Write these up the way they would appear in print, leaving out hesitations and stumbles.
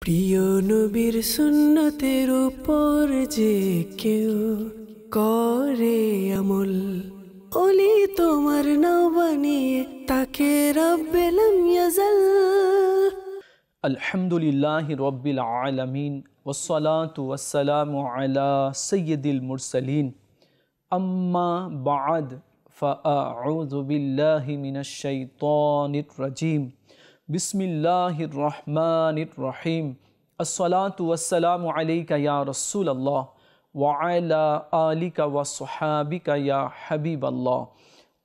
প্রিয় নবীর সুন্নতের উপর যে কেউ করে আমল, ওলি তোমার নাও বানিয়ে তাকে রব্বে লাম ইয়াজাল। আলহামদুলিল্লাহি রব্বিল আলামিন ওয়াসসালাতু ওয়াসসালামু আলা সাইয়্যিদিল মুরসালিন আম্মা বা'দ ফাআউযু বিল্লাহি মিনাশ শাইতানির রাজীম বিসমিল্লাহির রহমানির রহিম আসসালাতু ওয়াসসালামু আলাইকা ইয়া রাসূলুল্লাহ ওয়া আলা আলিকা ওয়া সাহাবিকা ইয়া হাবিবাল্লাহ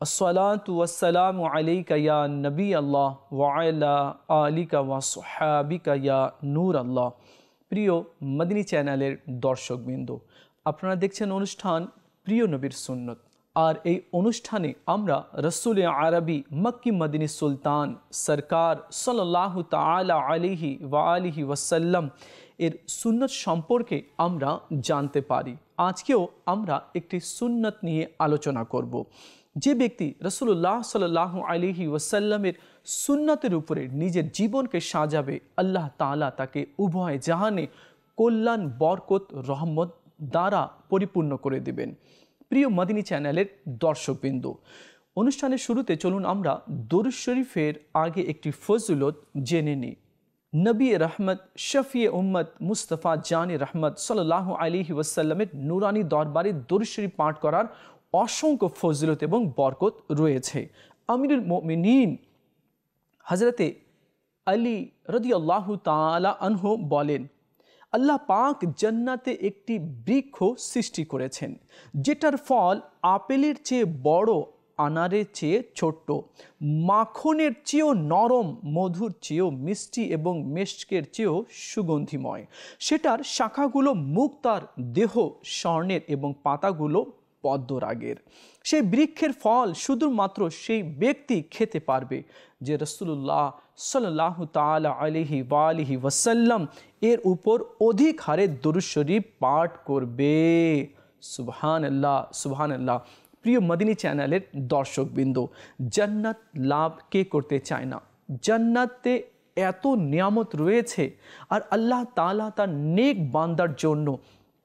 আসসালাতু ওয়াসসালামু আলাইকা ইয়া নবী আল্লাহ ওয়া আলা আলিকা ওয়া সাহাবিকা ইয়া নূর আল্লাহ। প্রিয় মদিনী চ্যানেলের দর্শকবৃন্দ, আপনারা দেখছেন অনুষ্ঠান প্রিয় নবীর সুন্নত। আর এই অনুষ্ঠানে আমরা রসুল আরবি মক্কি মদিনী সুলতান সরকার সাল্লাল্লাহু তাআলা আলাইহি ওয়া আলিহি ওয়াসাল্লাম এর সুন্নত সম্পর্কে আমরা জানতে পারি। আজকেও আমরা একটি সুন্নত নিয়ে আলোচনা করব। যে ব্যক্তি রসুল্লাহ সাল্লাল্লাহু আলাইহি ওয়াসাল্লামের সুন্নতের উপরে নিজের জীবনকে সাজাবে, আল্লাহ তাআলা তাকে উভয় জাহানে কল্যাণ, বরকত, রহমত দ্বারা পরিপূর্ণ করে দিবেন। প্রিয় মদিনী চ্যানেলের দর্শকবৃন্দ, অনুষ্ঠানের শুরুতে চলুন আমরা দরুদ শরীফের আগে একটি ফজিলত জেনে নিই। নবী রহমত শফিয়ে উম্মত মুস্তফা জানে রহমত সাল্লাল্লাহু আলাইহি ওয়াসাল্লামের নুরানি দরবারে দরুদ শরীফ পাঠ করার অসংখ্য ফজিলত এবং বরকত রয়েছে। আমিরুল মুমিনিন হযরতে আলী রাদিয়াল্লাহু তাআলা আনহু বলেন, আল্লাহ পাক জান্নাতে একটি বৃক্ষ সৃষ্টি করেছেন যেটার ফল আপেলের চেয়ে বড়, আনারের চেয়ে ছোট্ট, মাখনের চেয়েও নরম, মধুর চেয়েও মিষ্টি এবং মেশকের চেয়েও সুগন্ধিময়। সেটার শাখাগুলো মুক্তার, দেহ স্বর্ণের এবং পাতাগুলো পদ্মরাগের। সেই বৃক্ষের ফল শুধুমাত্র সেই ব্যক্তি খেতে পারবে যে রাসূলুল্লাহ সাল্লাল্লাহু তাআলা আলাইহি ওয়া আলিহি ওয়াসাল্লাম এর উপর অধিক হারে দরুদ শরীফ পাঠ করবে। সুবহানাল্লাহ, সুবহানাল্লাহ। প্রিয় মদিনী চ্যানেলের দর্শকবৃন্দ, জান্নাত লাভ কে করতে চায় না? জান্নাতে এত নিয়ামত রয়েছে, আর আল্লাহ তাআলা তার নেক বান্দার জন্য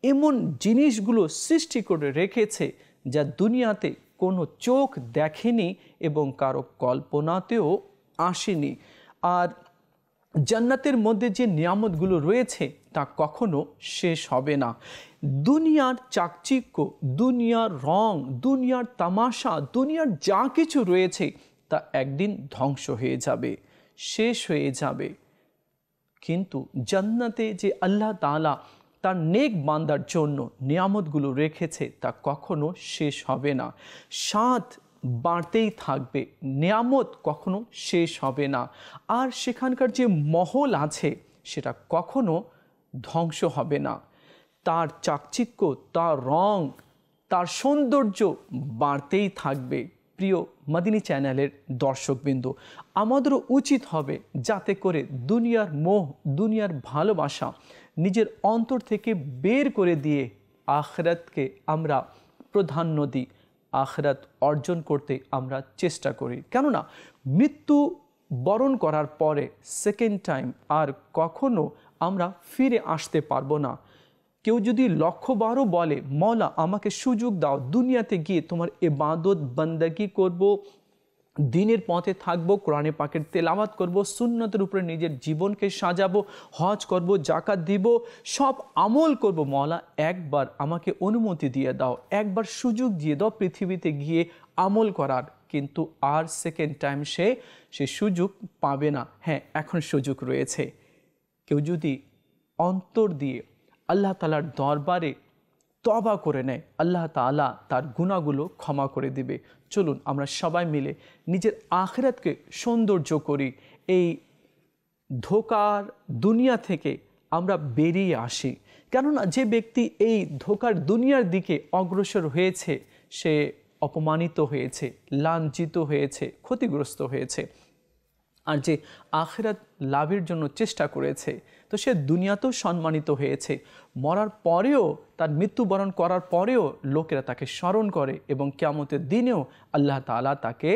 এমন জিনিসগুলো সৃষ্টি করে রেখেছে যা দুনিয়াতে কোনো চোখ দেখেনি এবং কারো কল্পনাতেও আসেনি। আর জান্নাতের মধ্যে যে নিয়ামতগুলো রয়েছে তা কখনো শেষ হবে না। দুনিয়ার চাকচিক্য, দুনিয়ার রং, দুনিয়ার তামাশা, দুনিয়ার যা কিছু রয়েছে তা একদিন ধ্বংস হয়ে যাবে, শেষ হয়ে যাবে। কিন্তু জান্নাতে যে আল্লাহ তাআলা তার নেক বান্দার জন্য নিয়ামতগুলো রেখেছে তা কখনো শেষ হবে না, স্বাদ বাড়তেই থাকবে, নিয়ামত কখনো শেষ হবে না। আর সেখানকার যে মহল আছে সেটা কখনো ধ্বংস হবে না। তার চাকচিক্য, তার রং, তার সৌন্দর্য বাড়তেই থাকবে। প্রিয় মদিনী চ্যানেলের দর্শকবৃন্দ, আমাদেরও উচিত হবে যাতে করে দুনিয়ার মোহ, দুনিয়ার ভালোবাসা নিজের অন্তর থেকে বের করে দিয়ে আখিরাতকে আমরা প্রাধান্য দিই, আখিরাত অর্জন করতে আমরা চেষ্টা করি। কেননা মৃত্যু বরণ করার পরে সেকেন্ড টাইম আর কখনো আমরা ফিরে আসতে পারবো না। কেউ যদি লক্ষবারও বলে, মওলা আমাকে সুযোগ দাও, দুনিয়াতে গিয়ে তোমার ইবাদত বান্দাগি করব, দিনের পথে থাকবো, কোরআনে পাকের তেলাওয়াত করব, সুন্নতের উপরে নিজের জীবনকে সাজাবো, হজ করব, যাকাত দিব, সব আমল করব, মওলা একবার আমাকে অনুমতি দিয়ে দাও, একবার সুযোগ দিয়ে দাও পৃথিবীতে গিয়ে আমল করার। কিন্তু আর সেকেন্ড টাইম সে সুযোগ পাবে না। হ্যাঁ, এখন সুযোগ রয়েছে। কেউ যদি অন্তর দিয়ে আল্লাহ তাআলার দরবারে তওবা করে নেয়, আল্লাহ তাআলা তার গুনাহগুলো ক্ষমা করে দিবে। চলুন আমরা সবাই মিলে নিজের আখিরাতকে সৌন্দর্য করি, এই ধোঁকার দুনিয়া থেকে আমরা বেরিয়ে আসি। কেননা যে ব্যক্তি এই ধোঁকার দুনিয়ার দিকে অগ্রসর হয়েছে সে অপমানিত হয়েছে, লাঞ্ছিত হয়েছে, ক্ষতিগ্রস্ত হয়েছে। আর যে আখিরাত লাভের জন্য চেষ্টা করেছে তো সে দুনিয়াতেও সম্মানিত হয়েছে, মরার পরেও, তার মৃত্যুবরণ করার পরেও লোকেরা তাকে স্মরণ করে এবং কিয়ামতের দিনেও আল্লাহ তাআলা তাকে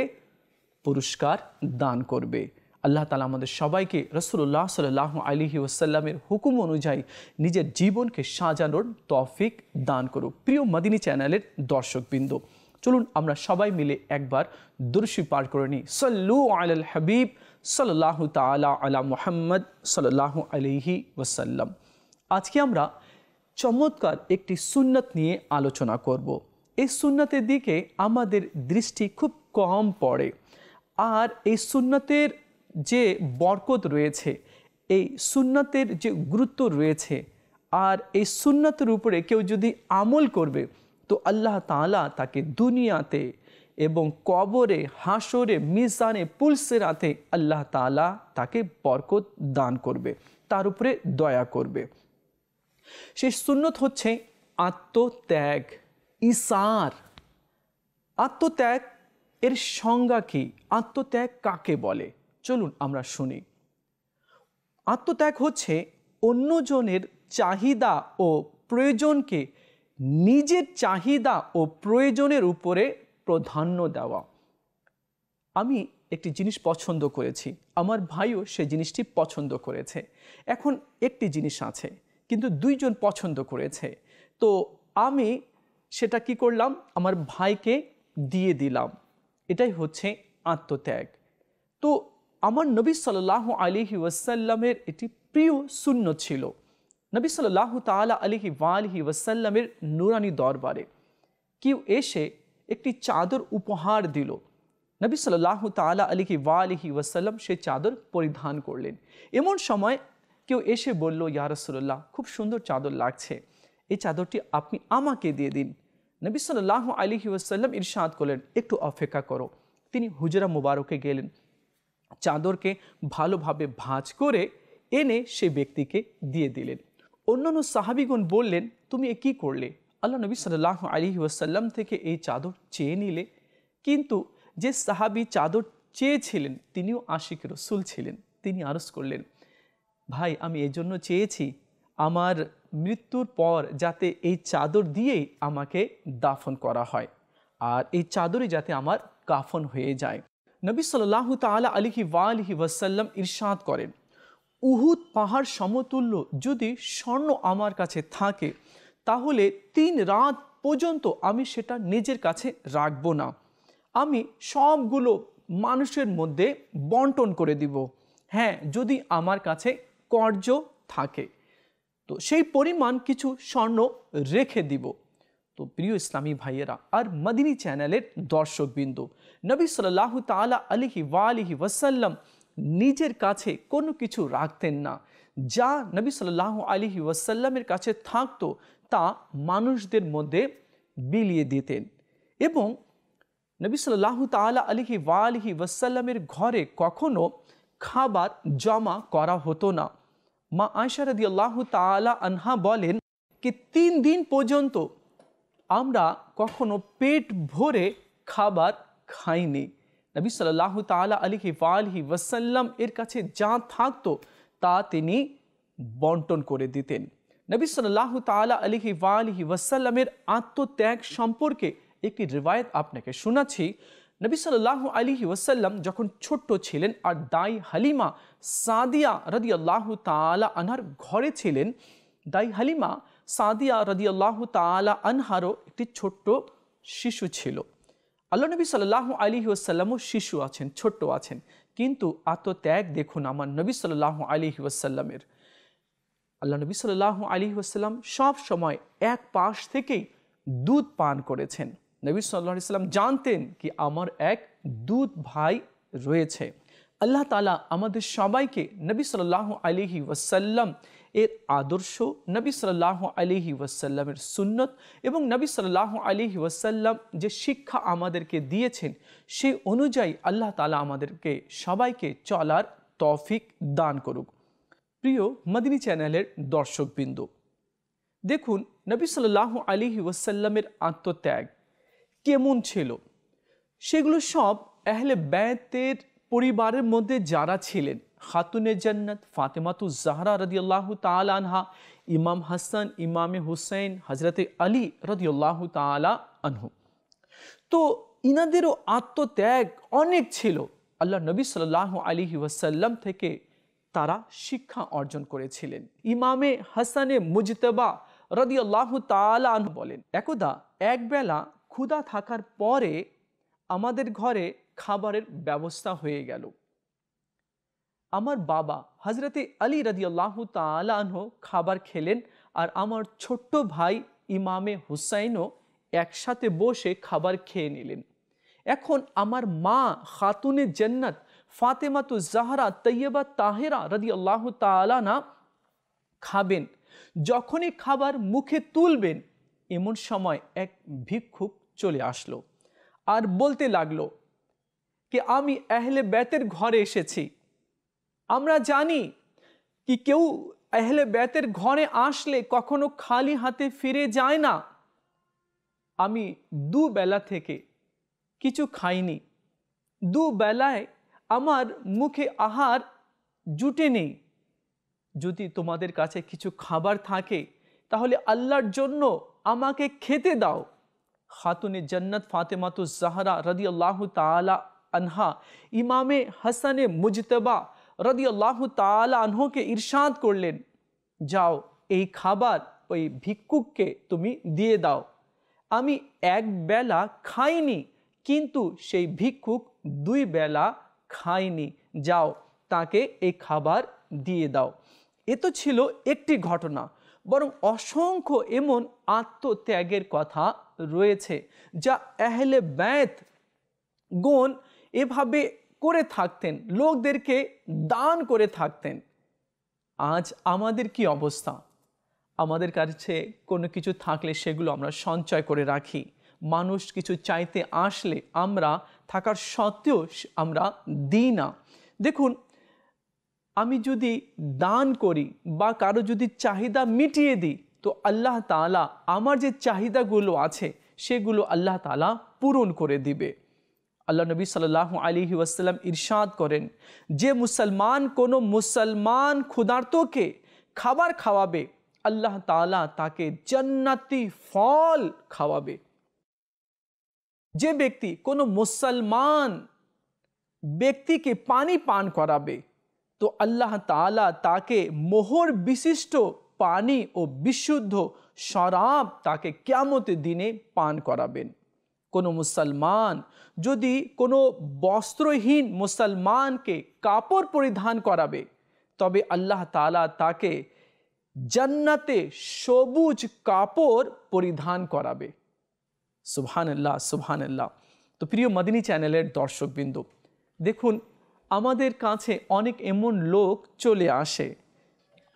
পুরস্কার দান করবে। আল্লাহ তাআলা আমাদের সবাইকে রাসূলুল্লাহ সাল্লাল্লাহু আলাইহি ওয়াসাল্লামের হুকুম অনুযায়ী নিজের জীবনকে সাজানোর তৌফিক দান করুক। প্রিয় মদিনী চ্যানেলের দর্শকবৃন্দ, চলুন আমরা সবাই মিলে একবার দুরূদ শরীফ পাঠ করে নিই। সাল্লু আলাল হাবিব সাল্লাল্লাহু তাআলা আলা মুহাম্মদ সাল্লাল্লাহু আলাইহি ওয়াসাল্লাম। আজকে আমরা চমৎকার একটি সুন্নাত নিয়ে আলোচনা করব। এই সুন্নাতের দিকে আমাদের দৃষ্টি খুব কম পড়ে, আর এই সুন্নাতের যে বরকত রয়েছে, এই সুন্নাতের যে গুরুত্ব রয়েছে, আর এই সুন্নাতের উপরে কেউ যদি আমল করবে তো আল্লাহ তাআলা তাকে দুনিয়াতে এবং কবরে, হাসরে, মিজানে, পুলসিরাতে আল্লাহ তাআলা তাকে বরকত দান করবে, তার উপরে দয়া করবে। সেই সুন্নত হচ্ছে আত্মত্যাগ, ইসার। আত্মত্যাগ এর সংজ্ঞা কি? আত্মত্যাগ কাকে বলে? চলুন আমরা শুনি। আত্মত্যাগ হচ্ছে অন্যজনের চাহিদা ও প্রয়োজনকে নিজের চাহিদা ও প্রয়োজনের উপরে প্রাধান্য দেওয়া। আমি একটি জিনিস পছন্দ করেছি, আমার ভাইও সে জিনিসটি পছন্দ করেছে। এখন একটি জিনিস আছে কিন্তু দুইজন পছন্দ করেছে, তো আমি সেটা কি করলাম? আমার ভাইকে দিয়ে দিলাম। এটাই হচ্ছে আত্মত্যাগ। তো আমার নবী সাল্লাল্লাহু আলাইহি ওয়াসাল্লামের এটি প্রিয় সুন্নত ছিল। নবী সাল্লাল্লাহু তাআলা আলাইহি ওয়াসাল্লামের নূরানি দরবারে কেউ এসে একটি চাদর উপহার দিল। নবী সাল্লাল্লাহু তাআলা আলাইহি ওয়াসাল্লাম সেই চাদর পরিধান করলেন। এমন সময় কেউ এসে বলল, ইয়া রাসূলুল্লাহ, খুব সুন্দর চাদর লাগছে, এই চাদরটি আপনি আমাকে দিয়ে দিন। নবী সাল্লাল্লাহু আলাইহি ওয়াসাল্লাম ইরশাদ করলেন, একটু অপেক্ষা করো। তিনি হুজরা মুবারকে গেলেন, চাদরকে ভালোভাবে ভাঁজ করে এনে সে ব্যক্তিকে দিয়ে দিলেন। অন্যান্য সাহাবীগণ বললেন, তুমি এ কী করলে? আল্লাহ নবী সাল্লাল্লাহু আলাইহি ওয়াসাল্লাম থেকে এই চাদর চেয়ে নিলে। কিন্তু যে সাহাবী চাদর চেয়েছিলেন তিনিও আশিক রাসূল ছিলেন। তিনি আরজ করলেন, ভাই, আমি এই জন্য চেয়েছি আমার মৃত্যুর পর যাতে এই চাদর দিয়েই আমাকে দাফন করা হয়, আর এই চাদরই যাতে আমার কাফন হয়ে যায়। নবী সাল্লাল্লাহু তাআলা আলাইহি ওয়াসাল্লাম ইরশাদ করেন, উহুদ পাহাড় সমতুল্য যদি স্বর্ণ আমার কাছে থাকে তাহলে 3 রাত পর্যন্ত আমি সেটা নিজের কাছে রাখবো না। আমি সবগুলো মানুষের মধ্যে বন্টন করে দিব। হ্যাঁ, যদি আমার কাছে কর্জ থাকে তো সেই পরিমাণ কিছু স্বর্ণ রেখে দিব। তো প্রিয় ইসলামী ভাইয়েরা আর মদিনী চ্যানেলের দর্শকবৃন্দ, নবী সাল্লাল্লাহু তাআলা আলাইহি ওয়াসাল্লাম নিজের কাছে কোনো কিছু রাখতেন না। যা নবী সাল্লাল্লাহু আলাইহি ওয়াসাল্লামের কাছে থাকতো তা মানুষদের মধ্যে বিলিয়ে দিতেন। এবং নবী সাল্লাল্লাহু তাআলা আলাইহি ওয়াসাল্লামের ঘরে কখনো খাবার জমা করা হতো না। মা আয়েশা রাদিয়াল্লাহু তাআলা আনহা বলেন কি 3 দিন পর্যন্ত আমরা কখনো পেট ভরে খাবার খাইনি। নবী সাল্লাল্লাহু তাআলা আলাইহি ওয়াসাল্লাম এর কাছে যা থাকতো তা তিনি বন্টন করে দিতেন। নবী সাল্লাল্লাহু তাআলা আলাইহি ওয়াসাল্লামের আত্মত্যাগ সম্পর্কে একটি রিওয়ায়াত আপনাকে শোনাচ্ছি। নবী সাল্লাল্লাহু আলাইহি ওয়াসাল্লাম যখন ছোট্ট ছিলেন আর দাই হালিমা সাদিয়া রাদিয়াল্লাহু তাআলা আনহার ঘরে ছিলেন, দাই হালিমা সাদিয়া রাদিয়াল্লাহু তাআলা আনহারও একটি ছোট্ট শিশু ছিল। আল্লাহ নবী সাল্লাল্লাহু আলাইহি ওয়াসাল্লামও শিশু আছেন, ছোট্ট আছেন, কিন্তু আত্মত্যাগ দেখুন আমার নবী সাল্লাল্লাহু আলাইহি ওয়াসাল্লামের। আল্লাহ নবী সাল্লাল্লাহু আলাইহি ওয়াসাল্লাম সব সময় এক পাশ থেকেই দুধ পান করেছেন। নবী সাল্লাল্লাহু আলাইহি ওয়াসাল্লাম জানতেন কি আমার এক দুধ ভাই রয়েছে। আল্লাহ তাআলা আমাদের সবাইকে নবী সাল্লাল্লাহু আলাইহি ওয়াসাল্লাম এর আদর্শ, নবী সাল্লাল্লাহু আলাইহি ওয়াসাল্লামের সুন্নত এবং নবী সাল্লাল্লাহু আলাইহি ওয়াসাল্লাম যে শিক্ষা আমাদেরকে দিয়েছেন সেই অনুযায়ী আল্লাহ তাআলা আমাদেরকে সবাইকে চলার তৌফিক দান করুক। প্রিয় মদিনী চ্যানেলের দর্শকবৃন্দ, দেখুন নবী সাল্লাল্লাহু আলাইহি ওয়াসাল্লামের আত্মত্যাগ কেমন ছিল। সেগুলো সব আহলে বাইতের পরিবারের মধ্যে যারা ছিলেন, খাতুনে জান্নাত ফাতেমাতুজ জাহরা রাদিয়াল্লাহু তাআলা আনহা, ইমাম হাসান, ইমামে হুসাইন, হযরতে আলী রাদিয়াল্লাহু তাআলা আনহু, তো ইনাদেরও আত্মত্যাগ অনেক ছিল। আল্লাহ নবী সাল্লাল্লাহু আলাইহি ওয়াসাল্লাম থেকে তারা শিক্ষা অর্জন করেছিলেন। ইমামে হাসানে মুজতবা রাদিয়াল্লাহু তাআলা আনহু বলেন, একদা একবেলা ক্ষুধা থাকার পরে আমাদের ঘরে খাবারের ব্যবস্থা হয়ে গেল। আমার বাবা হযরতে আলী রাদিয়াল্লাহু তাআলা আনহু খাবার খেলেন, আর আমার ছোট্ট ভাই ইমামে হুসাইনও একসাথে বসে খাবার খেয়ে নিলেন। এখন আমার মা খাতুনে জান্নাত ফাতেমাতু জাহরা তৈয়বা তাহেরা রাদিয়াল্লাহু তাআলা না খাবেন। যখনই খাবার মুখে তুলবেন, এমন সময় এক ভিক্ষুক চলে আসলো আর বলতে লাগলো कि আমি আহলে বেতের ঘরে এসেছি। আমরা জানি কি কেউ আহলে বেতের ঘরে আসলে কখনো খালি হাতে ফিরে যায় না। আমি দুবেলা থেকে কিছু খাইনি, দুবেলায় আমার মুখে আহার জুটে নেই। যদি তোমাদের কাছে কিছু খাবার থাকে তাহলে আল্লাহর জন্য আমাকে খেতে দাও। খাতুনে জান্নাত ফাতেমাতু জাহরা রাদিয়াল্লাহু তাআলা আনহা ইমামে হাসানে মুজতবা রাদিয়াল্লাহু তাআলা আনহুকে ইরশাদ করলেন, যাও এই খাবার ওই ভিক্ষুককে তুমি দিয়ে দাও। আমি এক বেলা খাইনি, কিন্তু সেই ভিক্ষুক দুই বেলা খায়নি, যাও তাকে এই খাবার দিয়ে দাও। এ তো ছিল একটি ঘটনা, বরং অসংখ্য এমন আত্মত্যাগের কথা রয়েছে যা আহলে বাইত গণ এভাবে করে থাকতেন, লোকদেরকে দান করে থাকতেন। আজ আমাদের কি অবস্থা? আমাদের কাছে কোনো কিছু থাকলে সেগুলো আমরা সঞ্চয় করে রাখি। মানুষ কিছু চাইতে আসলে আমরা থাকার সত্ত্বেও আমরা দিই না। দেখুন, আমি যদি দান করি বা কারো যদি চাহিদা মিটিয়ে দিই, তো আল্লাহ তাআলা আমার যে চাহিদাগুলো আছে সেগুলো আল্লাহ তাআলা পূরণ করে দিবে। আল্লাহ নবী সাল্লাল্লাহু আলাইহি ওয়াসাল্লাম ইরশাদ করেন, যে মুসলমান কোনো মুসলমান ক্ষুধার্তকে খাবার খাওয়াবে, আল্লাহ তাআলা তাকে জান্নাতি ফল খাওয়াবে। যে ব্যক্তি কোনো মুসলমান ব্যক্তিকে পানি পান করাবে, তো আল্লাহ তাআলা তাকে মোহর বিশিষ্ট পানি ও বিশুদ্ধ শরাব তাকে কিয়ামতের দিনে পান করাবেন। কোনো মুসলমান যদি কোনো বস্ত্রহীন মুসলমানকে কাপড় পরিধান করাবে, তবে আল্লাহ তাআলা তাকে জান্নাতে সবুজ কাপড় পরিধান করাবে। সুবহানাল্লাহ, সুবহানাল্লাহ। তো প্রিয় মদিনী চ্যানেলের দর্শকবৃন্দ, দেখুন আমাদের কাছে অনেক এমন লোক চলে আসে,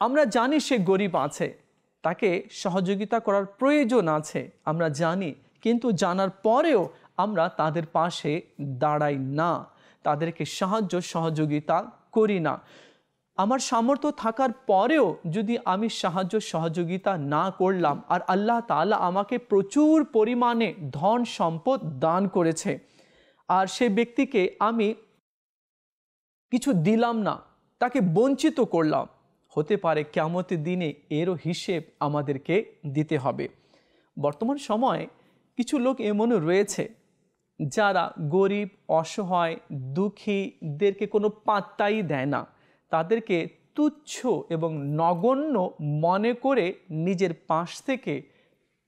আমরা জানি সে গরিব আছে, তাকে সহযোগিতা করার প্রয়োজন আছে, আমরা জানি, কিন্তু জানার পরেও আমরা তাদের পাশে দাঁড়াই না, তাদেরকে সাহায্য সহযোগিতা করি না। আমার সামর্থ্য থাকার পরেও যদি আমি সাহায্য সহযোগিতা না করলাম, আর আল্লাহ তাআলা আমাকে প্রচুর পরিমাণে ধন সম্পদ দান করেছে, আর সে ব্যক্তিকে আমি কিছু দিলাম না, তাকে বঞ্চিত করলাম, হতে পারে কিয়ামতের দিনে এরও হিসেব আমাদেরকে দিতে হবে। বর্তমান সময়ে কিছু লোক এমনও রয়েছে যারা গরিব, অসহায়, দুঃখীদেরকে কোনো পাত্তাই দেয় না, তাদেরকে তুচ্ছ এবং নগণ্য মনে করে নিজের পাশ থেকে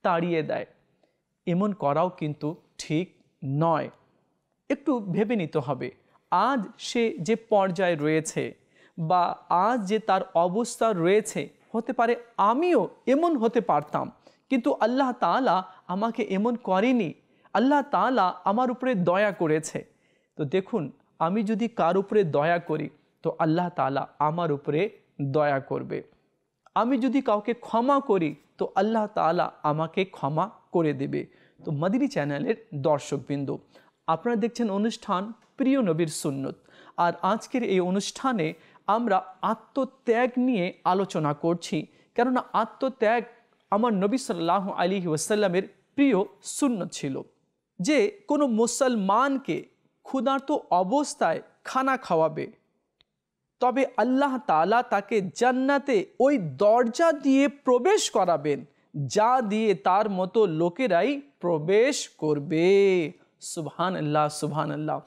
তাড়িয়ে দেয়। এমন করাও কিন্তু ঠিক নয়। একটু ভেবে নিতে হবে, আজ সে যে পর্যায়ে রয়েছে বা আজ যে তার অবস্থা রয়েছে, হতে পারে আমিও এমন হতে পারতাম, কিন্তু আল্লাহ তাআলা আমাকে এমন করেনি, আল্লাহ তাআলা আমার উপরে দয়া করেছে। তো দেখুন, আমি যদি কার উপরে দয়া করি, তো আল্লাহ তাআলা আমার উপরে দয়া করবে। আমি যদি কাউকে ক্ষমা করি, তো আল্লাহ তাআলা আমাকে ক্ষমা করে দেবে। তো মদিনী চ্যানেলের দর্শকবৃন্দ, আপনারা দেখছেন অনুষ্ঠান প্রিয় নবীর সুন্নত, আর আজকের এই অনুষ্ঠানে আমরা আত্মত্যাগ নিয়ে আলোচনা করছি, কেননা আত্মত্যাগ আমার নবী সাল্লাল্লাহু আলাইহি ওয়াসাল্লামের প্রিয় সুন্নত ছিল। যে কোনো মুসলমানকে ক্ষুধার্ত অবস্থায় খানা খাওয়াবে, তবে আল্লাহ তাআলা তাকে জান্নাতে ওই দরজা দিয়ে প্রবেশ করাবেন যা দিয়ে তার মতো লোকেরাই প্রবেশ করবে। সুবহানাল্লাহ, সুবহানাল্লাহ।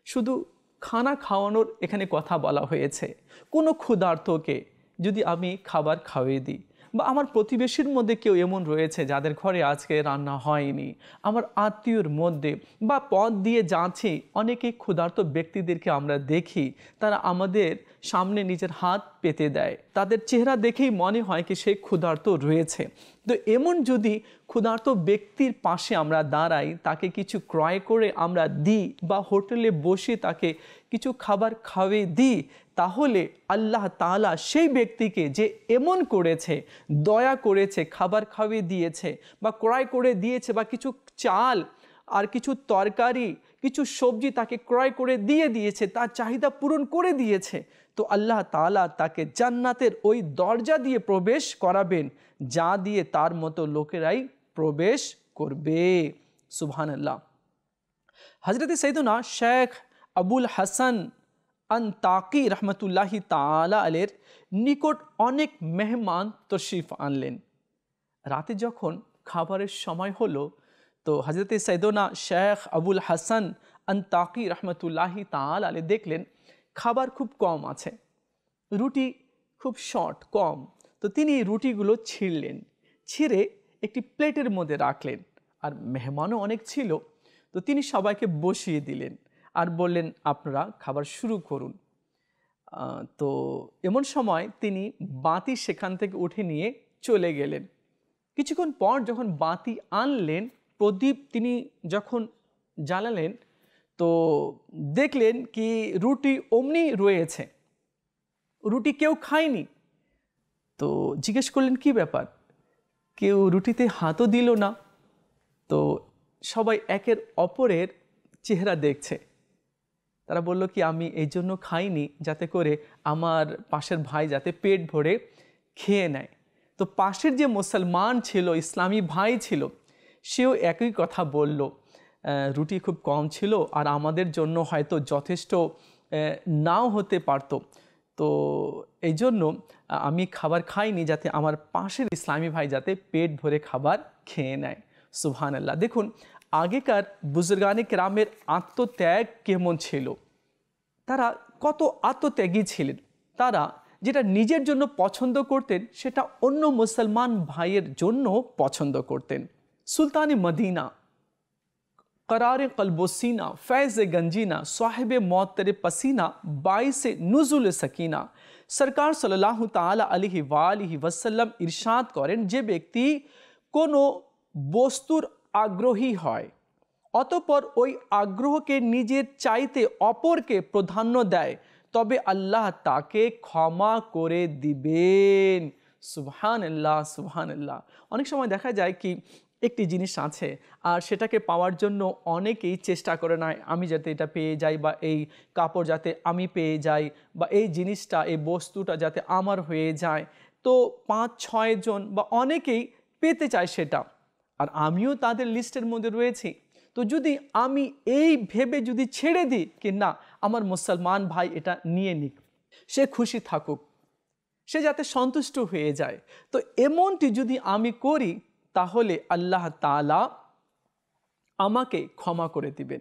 শুধু খানা খাওয়ানোর এখানে কথা বলা হয়েছে। কোনো ক্ষুধার্তকে যদি আমি খাবার খাওয়িয়ে দিই, বা আমার প্রতিবেশীর মধ্যে কেউ এমন রয়েছে যাদের ঘরে আজকে রান্না হয়নি, আমার আত্মীয়র মধ্যে বা পথ দিয়ে যাচ্ছি, অনেকেই ক্ষুধার্ত ব্যক্তিদেরকে আমরা দেখি, তারা আমাদের সামনে নিজের হাত পেতে দেয়, তাদের চেহারা দেখেই মনে হয় কি সে ক্ষুধার্ত রয়েছে। তো এমন যদি ক্ষুধার্ত ব্যক্তির পাশে আমরা দাঁড়াই, তাকে কিছু ক্রয় করে আমরা দিই, বা হোটেলে বসে তাকে কিছু খাবার খাওয়িয়ে দিই, তাহলে আল্লাহ তাআলা সেই ব্যক্তিকে যে এমন করেছে, দয়া করেছে, খাবার খাওয়িয়ে দিয়েছে বা ক্রয় করে দিয়েছে, বা কিছু চাল আর কিছু তরকারি, কিছু সবজি তাকে ক্রয় করে দিয়েছে, তার চাহিদা পূরণ করে দিয়েছে, তো আল্লাহ তাআলা তাকে জান্নাতের ওই দরজা দিয়ে প্রবেশ করাবেন, যা দিয়ে তার মতো লোকেরাই প্রবেশ করবে। সুবহানাল্লাহ। হযরত সৈয়দনা শেখ আবুল হাসান আনতাকি রহমতুল্লাহি তাআলা আলাইহির নিকট অনেক মেহমান তশরিফ আনলেন। রাতে যখন খাবারের সময় হলো, তো হযরত সৈয়দনা শেখ আবুল হাসান আনতাকি রহমতুল্লাহি তাআলা আলাইহি দেখলেন খাবার খুব কম আছে, রুটি খুব শর্ট, কম। তো তিনি রুটিগুলো ছিঁড়লেন, ছিঁড়ে একটি প্লেটের মধ্যে রাখলেন, আর মেহমানও অনেক ছিল, তো তিনি সবাইকে বসিয়ে দিলেন আর বললেন, আপনারা খাবার শুরু করুন। তো এমন সময় তিনি বাতি সেখান থেকে উঠে নিয়ে চলে গেলেন। কিছুক্ষণ পর যখন বাতি আনলেন, প্রদীপ তিনি যখন জ্বালালেন, তো দেখলেন কি রুটি অমনি রয়েছে, রুটি কেউ খায়নি। তো জিজ্ঞেস করলেন কি ব্যাপার, কেউ রুটিতে হাতও দিল না। তো সবাই একের অপরের চেহারা দেখছে। তারা বলল কি, আমি এই জন্য খাইনি যাতে করে আমার পাশের ভাই যাতে পেট ভরে খেয়ে নেয়। তো পাশের যে মুসলমান ছিল, ইসলামী ভাই ছিল, সেও একই কথা বলল, রুটি খুব কম ছিল আর আমাদের জন্য হয়তো যথেষ্ট নাও হতে পারতো, তো এই জন্য আমি খাবার খাইনি যাতে আমার পাশের ইসলামী ভাই যাতে পেট ভরে খাবার খেয়ে নেয়। সুবহানাল্লাহ। দেখুন আগেকার বুজুর্গানে কেরামের আত্মত্যাগ কেমন ছিল, তারা কত আত্মত্যাগী ছিলেন। তারা যেটা নিজের জন্য পছন্দ করতেন, সেটা অন্য মুসলমান ভাইয়ের জন্য পছন্দ করতেন। সুলতান মদিনা, करार कल्बोसीना, फैज़ गंजीना, साहिब मौतर पसीना, बाइस नुजुल सकीना। सरकार सल्लल्लाहु ताला अलैहि वालिहि वसल्लम इरशाद करें, जे व्यक्ति कोनो बस्तुर आग्रही হয়, অতঃপর ওই আগ্রহকে নিজের চাইতে অপরকে প্রাধান্য দেয়, তবে আল্লাহ তাকে ক্ষমা করে দিবেন। সুবহানাল্লাহ, সুবহানাল্লাহ। অনেক সময় দেখা যায় কি, একটি জিনিস আছে আর সেটাকে পাওয়ার জন্য অনেকেই চেষ্টা করে নেয়, আমি যাতে এটা পেয়ে যাই, বা এই কাপড় যাতে আমি পেয়ে যাই, বা এই জিনিসটা, এই বস্তুটা যাতে আমার হয়ে যায়। তো 5-6 জন বা অনেকেই পেতে চায় সেটা, আর আমিও তাদের লিস্টের মধ্যে রয়েছি। তো যদি আমি এই ভেবে যদি ছেড়ে দিই কি না, আমার মুসলমান ভাই এটা নিয়ে নিক, সে খুশি থাকুক, সে যাতে সন্তুষ্ট হয়ে যায়, তো এমনটি যদি আমি করি, তাহলে আল্লাহ তাআলা আমাকে ক্ষমা করে দিবেন।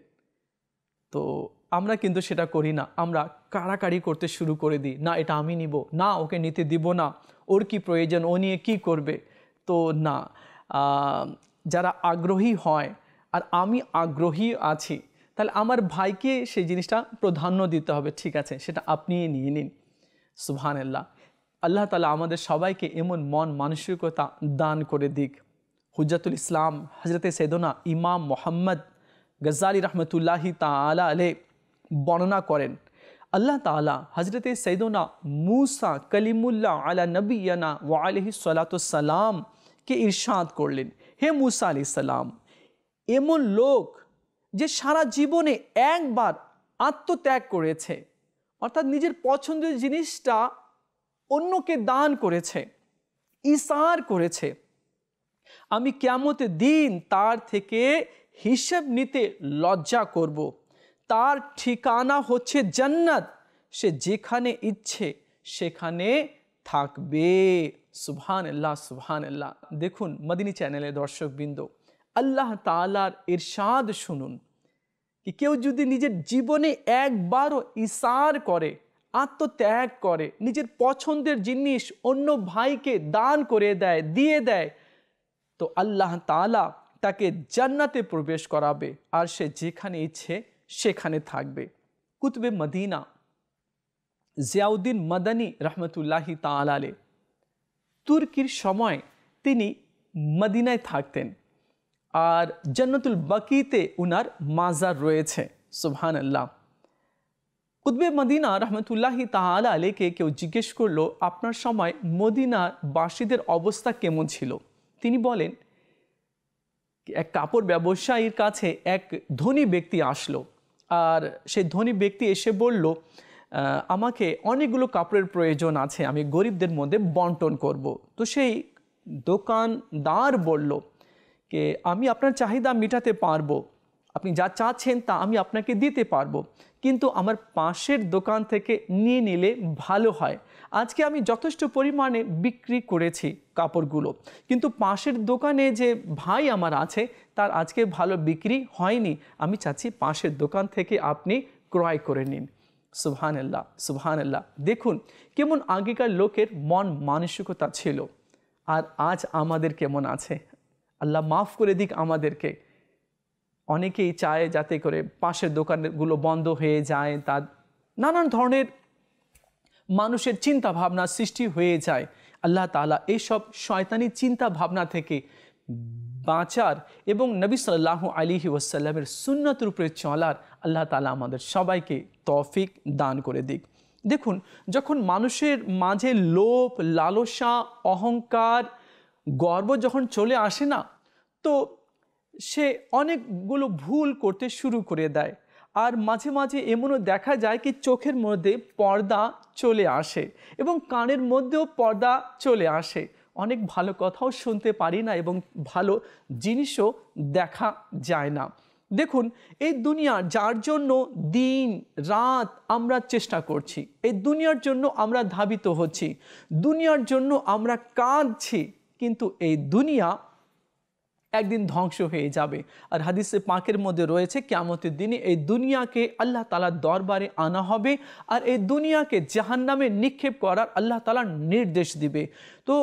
তো আমরা কিন্তু সেটা করি না, আমরা কাড়াকাড়ি করতে শুরু করে দিই, না এটা আমি নিব, না ওকে নিতে দিব না, ওর কি প্রয়োজন, ও নিয়ে কি করবে। তো না, যারা আগ্রহী হয় আর আমি আগ্রহী আছি, তাহলে আমার ভাইকে সেই জিনিসটা প্রাধান্য দিতে হবে। ঠিক আছে, সেটা আপনি নিয়ে নিন। সুবহানাল্লাহ। আল্লাহ তাআলা আমাদের সবাইকে এমন মন মানসিকতা দান করে দিক। হুজ্জাতুল ইসলাম হযরত সৈয়দনা ইমাম মুহাম্মদ গজ্জালি রহমতুল্লাহি তাআলা আলাইহি বর্ণনা করেন, আল্লাহ তাআলা হযরত সৈয়দনা মূসা কলিমুল্লাহ আলা নবিয়্যিনা ওয়া আলাইহি সালাতুস সালাম কে ইরশাদ করলেন, হে মূসা আলাইহিস সালাম, এমন লোক যে সারা জীবনে একবার আত্মত্যাগ করেছে, অর্থাৎ নিজের পছন্দের জিনিসটা অন্যকে দান করেছে, ইসার করেছে, আমি কিয়ামতের দিন তার থেকে হিসাব নিতে লজ্জা করব। তার ঠিকানা হচ্ছে জান্নাত, সে যেখানে ইচ্ছে সেখানে থাকবে। সুবহানাল্লাহ, সুবহানাল্লাহ। দেখুন মদিনী চ্যানেলের দর্শকবৃন্দ, আল্লাহ তাআলার ইরশাদ শুনুন কেউ যদি নিজের জীবনে একবারও ইসার করে, আত্মত্যাগ করে, নিজের পছন্দের জিনিস অন্য ভাইকে দান করে দেয়, দিয়ে দেয়, তো আল্লাহ তাআলা তাকে জান্নাতে প্রবেশ করাবে আর সে যেখানে ইচ্ছে সেখানে থাকবে। কুতুবে মদিনা জিয়াউদ্দিন মাদানী রহমতুল্লাহি তাআলা আলাইহি তুর্কির সময় তিনি মদিনায় থাকতেন আর জান্নাতুল বাকিতে উনার মাজার রয়েছে। সুবহানাল্লাহ। কুতুবে মদিনা রহমতুল্লাহি তাআলা আলাইহিকে কেউ জিজ্ঞেস করলো, আপনার সময় মদিনার বাসীদের অবস্থা কেমন ছিল? তিনি বলেন, এক কাপড় ব্যবসায়ীর কাছে এক ধনী ব্যক্তি আসলো আর সেই ধনী ব্যক্তি এসে বলল, আমাকে অনেকগুলো কাপড়ের প্রয়োজন আছে, আমি গরিবদের মধ্যে বন্টন করব। তো সেই দোকানদার বলল যে আমি আপনার চাহিদা মেটাতে পারবো, আপনি যা চাচ্ছেন তা আমি আপনাকে দিতে পারবো, কিন্তু আমার পাশের দোকান থেকে নিয়ে নিলে ভালো হয়। আজকে আমি যথেষ্ট পরিমাণে বিক্রি করেছি কাপড়গুলো, কিন্তু পাশের দোকানে যে ভাই আমার আছে তার আজকে ভালো বিক্রি হয়নি, আমি চাচ্ছি পাশের দোকান থেকে আপনি ক্রয় করে নিন। সুবহানাল্লাহ, সুবহানাল্লাহ। দেখুন কেমন আগেকার লোকের মন মানসিকতা ছিল আর আজ আমাদের কেমন আছে। আল্লাহ মাফ করে দিক আমাদেরকে। অনেকেই চায় যাতে করে পাশের দোকানগুলো বন্ধ হয়ে যায়, তার নানান ধরনের মানুষের চিন্তা ভাবনা সৃষ্টি হয়ে যায়। আল্লাহ তাআলা এইসব শয়তানি চিন্তা ভাবনা থেকে বাঁচার এবং নবী সাল্লাল্লাহু আলাইহি ওয়াসাল্লামের সুন্নতের উপরে চলার আল্লাহ তাআলা আমাদের সবাইকে তৌফিক দান করে দিক। দেখুন, যখন মানুষের মাঝে লোভ, লালসা, অহংকার, গর্ব যখন চলে আসে না, তো সে অনেকগুলো ভুল করতে শুরু করে দেয়। আর মাঝে মাঝে এমনও দেখা যায় কি চোখের মধ্যে পর্দা চলে আসে এবং কানের মধ্যেও পর্দা চলে আসে। অনেক ভালো কথাও শুনতে পারি না এবং ভালো জিনিসও দেখা যায় না। দেখুন, এই দুনিয়া যার জন্য দিন রাত আমরা চেষ্টা করছি, এই দুনিয়ার জন্য আমরা ধাবিত হচ্ছি, দুনিয়ার জন্য আমরা কাঁদছি, কিন্তু এই দুনিয়া একদিন ধ্বংস হয়ে যাবে। আর হাদিসে পাকের মধ্যে রয়েছে কিয়ামতের দিনে এই দুনিয়াকে আল্লাহ তাআলার দরবারে আনা হবে আর এই দুনিয়াকে জাহান্নামে নিক্ষেপ করার আল্লাহ তাআলা নির্দেশ দিবে। তো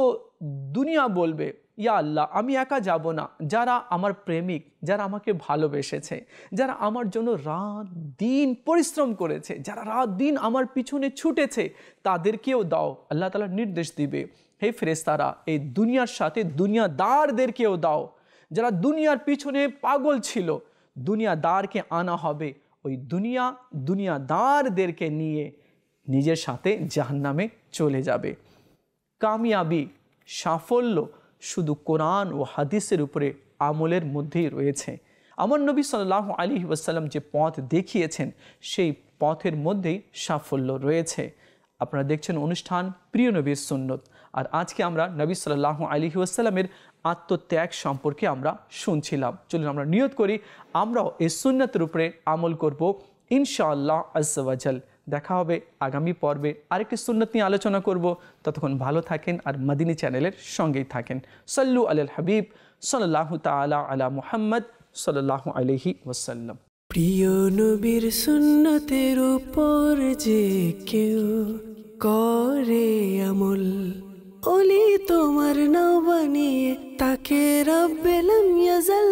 দুনিয়া বলবে, ইয়া আল্লাহ, আমি একা যাব না, যারা আমার প্রেমিক, যারা আমাকে ভালোবেসেছে, যারা আমার জন্য রাত দিন পরিশ্রম করেছে, যারা রাত দিন আমার পিছনে ছুটেছে, তাদেরকেও দাও। আল্লাহ তাআলা নির্দেশ দিবে, হে ফেরেশতারা, এই দুনিয়ার সাথে দুনিয়াদারদেরকেও দাও। যারা দুনিয়ার পিছনে পাগল ছিল, দুনিয়াদারকে আনা হবে, ওই দুনিয়াদারদেরকে নিয়ে নিজের সাথে জাহান্নামে চলে যাবে। কামিয়াবি, সাফল্য শুধু কোরআন ও হাদিসের উপরে আমলের মধ্যেই রয়েছে। আমার নবী সাল্লাল্লাহু আলাইহি ওয়াসাল্লাম যে পথ দেখিয়েছেন সেই পথের মধ্যেই সাফল্য রয়েছে। আপনারা দেখছেন অনুষ্ঠান প্রিয় নবীর সুন্নত, আর আজকে আমরা নবী সাল্লাল্লাহু আলাইহি ওয়াসাল্লামের আত্মত্যাগ সম্পর্কে আমরা শুনছিলাম। চলুন আমরা নিয়ত করি আমরাও এই সুন্নতের উপরে আমল করব ইনশাআল্লাহ আজ্জা ওয়া জাল। দেখা হবে আগামী পর্বে, আরেকটি সুন্নত নিয়ে আলোচনা করব। ততক্ষণ ভালো থাকেন আর মদিনী চ্যানেলের সঙ্গেই থাকেন। সাল্লু আলাল হাবিব সাল্লাল্লাহু তাআলা আলা মুহাম্মদ সাল্লাল্লাহু আলাইহি ওয়াসাল্লাম। প্রিয় নবীর সুন্নতের উপর যে কেউ করে আমল, ওলি তোমার নাম বানিয়ে তাকে রব্বে লাম ইয়াজাল।